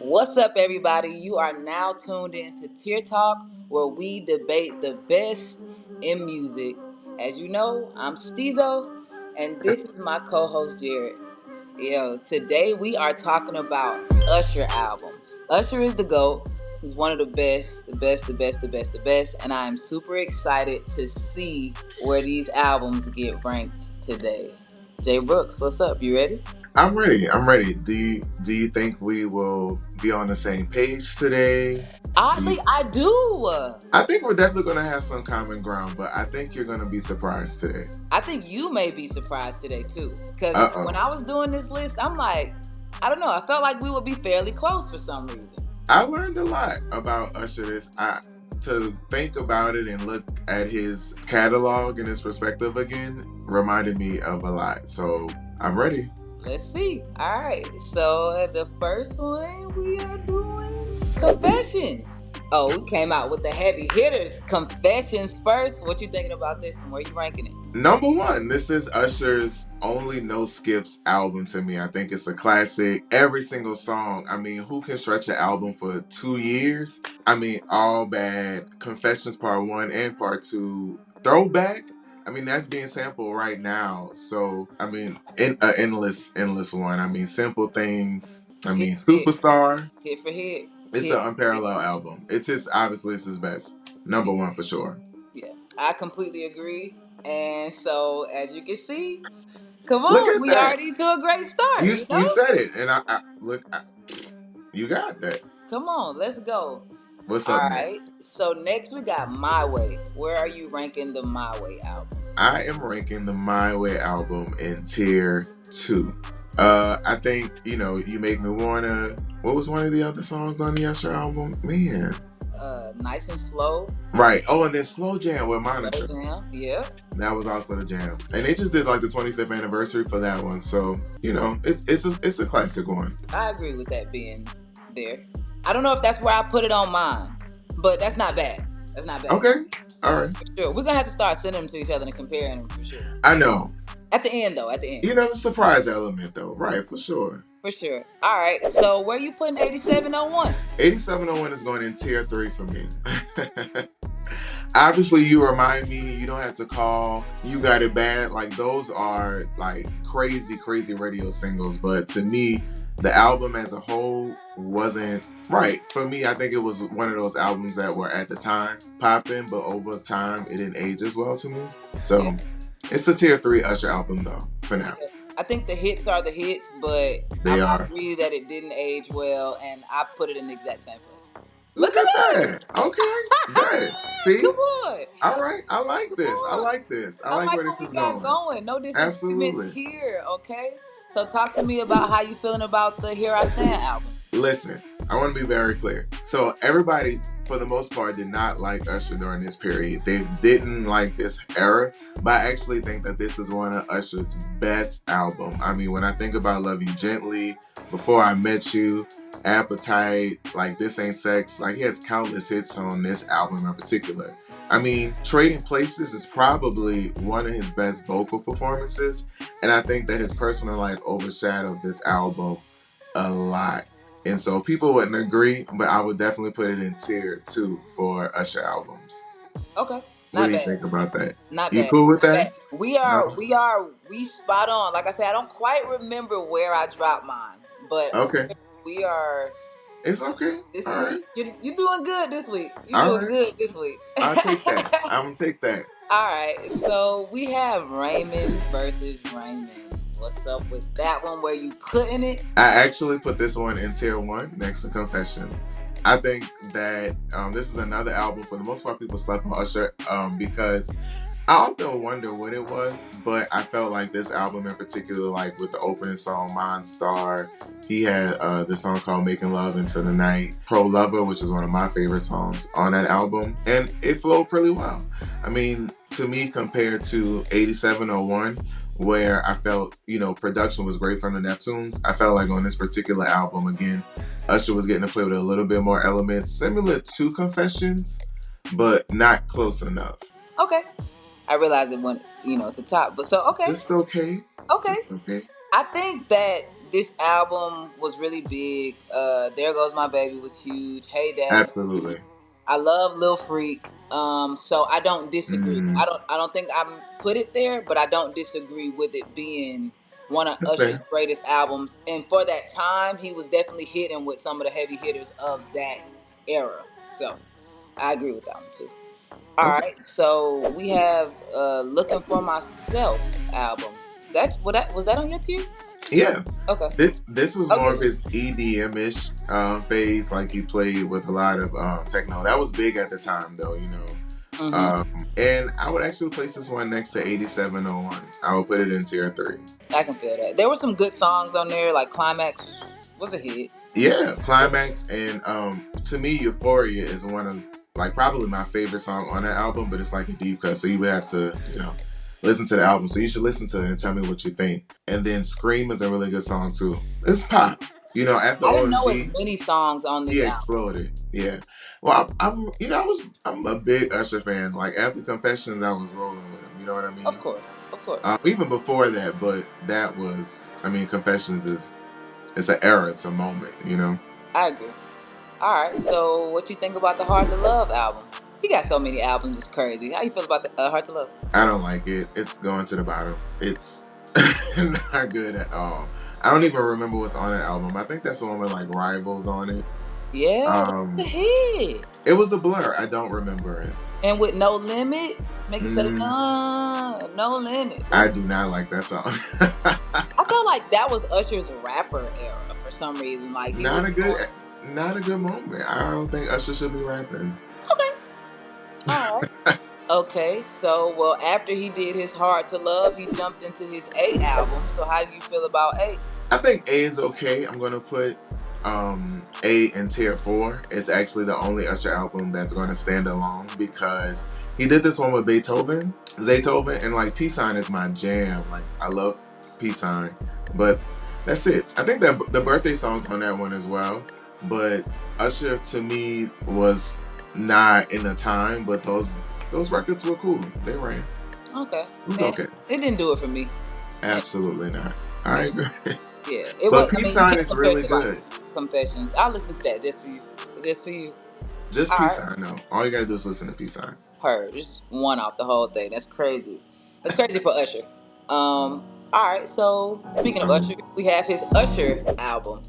What's up, everybody? You are now tuned in to Tear Talk, where we debate the best in music. As you know, I'm STEEZO, and this is my co-host Jared. Yo, today we are talking about Usher albums. Usher is the GOAT. He's one of the best, the best, and I am super excited to see where these albums get ranked today. Jay Brooks, what's up? You ready? I'm ready. I'm ready. Do you think we will be on the same page today? Oddly, I do. I think we're definitely going to have some common ground, but I think you're going to be surprised today. I think you may be surprised today too, because Uh when oh. I was doing this list, I'm like, I don't know. I felt like we would be fairly close for some reason. I learned a lot about Usher to think about it and look at his catalog and his perspective again reminded me of a lot. So I'm ready. Let's see. All right. So the first one we are doing Confessions. Oh, we came out with the heavy hitters. Confessions first. What you thinking about this one? Where you ranking it? Number one, this is Usher's only no skips album to me. I think it's a classic. Every single song. I mean, who can stretch an album for 2 years? I mean, all bad. Confessions Part 1 and Part 2. Throwback. I mean, that's being sampled right now. So, I mean, endless one. I mean, Simple Things. I Hit mean, for hit. Superstar. Hit for hit. It's an Hit. unparalleled album. Obviously, it's his best. Number one for sure. Yeah, I completely agree. And so, as you can see, come Look on, at we that. already to a great start, you You know? said it, and I look. You got that. Come on, let's go. What's All up right. next? So next we got My Way. Where are you ranking the My Way album? I am ranking the My Way album in tier 2. I think you make me wanna. What was one of the other songs on the Usher album? Man. Nice and Slow. Right. Oh, and then Slow Jam with Slow Monica. Jam. Yeah. That was also the jam, and they just did like the 25th anniversary for that one. So it's a classic one. I agree with that being there. I don't know if that's where I put it on mine, but that's not bad. That's not bad. Okay. All right. For sure. We're gonna have to start sending them to each other and comparing them for sure. I know. At the end though, at the end. The surprise element though, right? For sure. For sure. All right. So where you putting 8701? 8701 is going in tier 3 for me. Obviously, You Remind Me, You Don't Have to Call, You Got It Bad. Like, those are like crazy radio singles. But to me, the album as a whole wasn't right. For me, I think it was one of those albums that were at the time popping, but over time, it didn't age as well to me. So, it's a tier 3 Usher album, though, for now. I think the hits are the hits, but I agree that it didn't age well, and I put it in the exact same place. Look at that. Okay. Good. See? Come on. All right. I like this. I like this. I like where this is going. No disagreements Absolutely. here, okay? So talk to me about how you feeling about the Here I Stand album. Listen, I want to be very clear. So everybody, for the most part, did not like Usher during this period. They didn't like this era, but I actually think that this is one of Usher's best albums. I mean, when I think about Love You Gently, Before I Met You, Appetite, like This Ain't Sex, like he has countless hits on this album in particular. I mean, Trading Places is probably one of his best vocal performances, and I think that his personal life overshadowed this album a lot. And so people wouldn't agree, but I would definitely put it in tier 2 for Usher albums. Okay. What do you think about that? Not you bad. cool with that? We spot on. Like I said, I don't quite remember where I dropped mine, but Okay. we are. It's okay. All right. You're doing good this week. Good this week. I'll take that. I'm gonna take that. All right. So we have Raymond versus Raymond. What's up with that one? Where you putting it? I actually put this one in tier 1 next to Confessions. I think that this is another album, for the most part, people slept on Usher because I often wonder what it was, but I felt like this album in particular, like with the opening song, Monster, he had this song called Making Love Into the Night, Pro Lover, which is one of my favorite songs on that album, and it flowed pretty well. I mean, to me, compared to 8701, where I felt, production was great from the Neptunes, I felt like on this particular album, again, Usher was getting to play with a little bit more elements, similar to Confessions, but not close enough. Okay. I realized it went, to top, but so, okay. It's okay. Okay. It's okay. I think that this album was really big. There Goes My Baby was huge. Hey Dad was huge. Absolutely. I love Lil Freak. So I don't disagree. Hmm. I don't think I put it there, but I don't disagree with it being one of That's Usher's fair. greatest albums. And for that time, he was definitely hitting with some of the heavy hitters of that era. So I agree with that one too. All Okay. right, so we have "Looking for Myself" album. Was that on your tier? Yeah. Okay. This was more Okay. of his EDM-ish phase. Like he played with a lot of techno. That was big at the time, though. Mm-hmm. And I would actually place this one next to 8701. I would put it in tier 3. I can feel that. There were some good songs on there, like "Climax" was a hit. Yeah, Climax and to me, Euphoria is one of like probably my favorite song on that album, but it's like a deep cut, so you would have to, listen to the album. So you should listen to it and tell me what you think. And then Scream is a really good song too. It's pop. After I didn't know as OMG, many songs on he this album. exploded. Yeah. Well, I'm a big Usher fan. Like after Confessions, I was rolling with him. You know what I mean? Of course, of course. Even before that, but that was, Confessions is it's an era, it's a moment. I agree. All right, so what you think about the "Hard to Love" album? He got so many albums, it's crazy. How you feel about the "Hard to Love"? I don't like it. It's going to the bottom. It's not good at all. I don't even remember what's on that album. I think that's the one with like Rivals on it. Yeah, that's the Um, hit. it was a blur. I don't remember it. And with "No Limit," make you say, Mm, no limit." I do not like that song. I felt like that was Usher's rapper era for some reason. Like he was not a good, doing, not a good moment. I don't think Usher should be rapping. okay, all right. Okay, so well, after he did his "Hard to Love," he jumped into his "A" album. So how do you feel about "A"? I think A is okay. I'm gonna put A in tier 4. It's actually the only Usher album that's gonna stand alone because he did this one with Zaytoven, and like Peace Sign is my jam. Like I love Peace Sign, but that's it. I think that the birthday song's on that one as well. But Usher to me was not in the time, but those records were cool. They ran. Okay, It was and okay. it didn't do it for me. Absolutely not. I agree. Yeah, it But was. I Peace mean, you Sign can't is compare it really to like good. Confessions. I'll listen to that just for you. Just for you. Just All Peace right, Sign, no. All you gotta do is listen to Peace Sign. heard. Just one off the whole thing. That's crazy. That's crazy for Usher. All right. So speaking of Usher, we have his Usher album.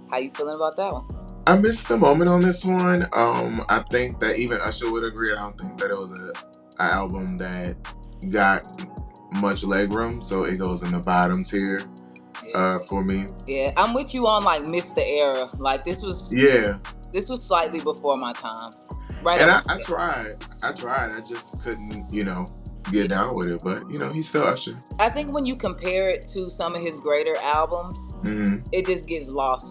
How you feeling about that one? I missed the moment on this one. I think that even Usher would agree. I don't think that it was a album that got much leg room, so it goes in the bottom tier Yeah. for me. Yeah, I'm with you on like "Miss the Era." Like Yeah, this was slightly before my time. Right and up. I tried. I just couldn't, get down with it. But he's still Usher. I think when you compare it to some of his greater albums, Hmm. it just gets lost.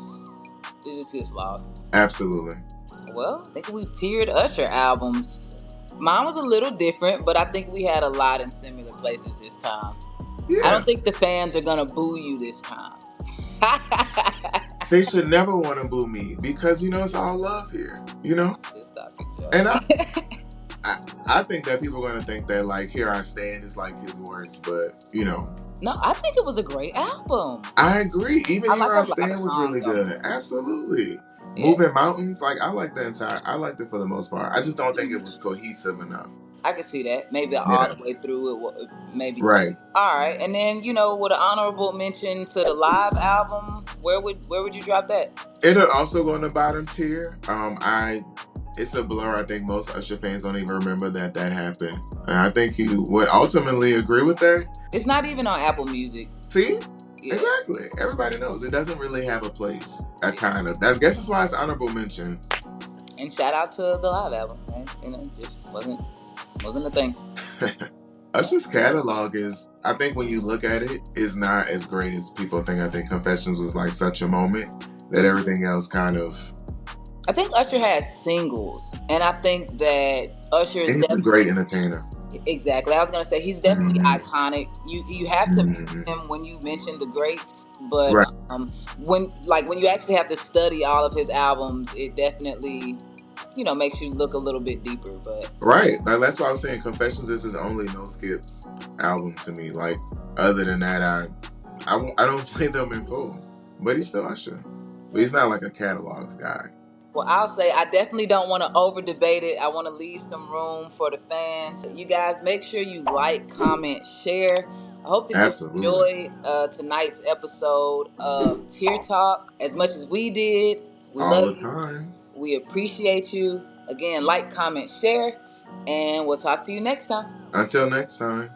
It just gets lost. Absolutely. Well, I think we've tiered Usher albums. Mine was a little different, but I think we had a lot in similar places this time. I Yeah, don't think the fans are gonna boo you this time. they should never want to boo me because it's all love here. Just talking, Joe. And I, I think that people are gonna think that like "Here I Stand" is like his worst, but No, I think it was a great album. I agree. Even I "Here like a I lot of Stand" was really songs on good. Absolutely. it. Yeah. "Moving Mountains," like I liked it for the most part. I just don't think it was cohesive enough. I could see that. Maybe all Yeah. the way through it, maybe not. Right. All right, and then with an honorable mention to the live album, where would you drop that? It'll also go in the bottom tier. It's a blur. I think most Usher fans don't even remember that happened. And I think you would ultimately agree with that. It's not even on Apple Music. See? Yeah. Exactly. Everybody knows it doesn't really have a place. I guess that's why it's honorable mention. And shout out to the live album, man. Just wasn't a thing. Usher's catalog is, I think when you look at it, is not as great as people think. I think Confessions was like such a moment that everything else kind of. I think Usher has singles, and I think that Usher is And he's a definitely great entertainer. exactly. I was gonna say he's definitely Mhm. iconic. You have to mention Mhm. him when you mention the greats, but Right. when you actually have to study all of his albums, it definitely makes you look a little bit deeper. But Right. Like that's why I was saying Confessions is his only no skips album to me. Like other than that, I don't play them in full. but he's still Usher. But he's not like a catalogs guy. Well, I'll say I definitely don't want to over debate it. I want to leave some room for the fans. You guys, make sure you like, comment, share. I hope that you Absolutely. enjoyed tonight's episode of Tier Talk as much as we did. We All love the you. time. We appreciate you. Again, like, comment, share, and we'll talk to you next time. Until next time.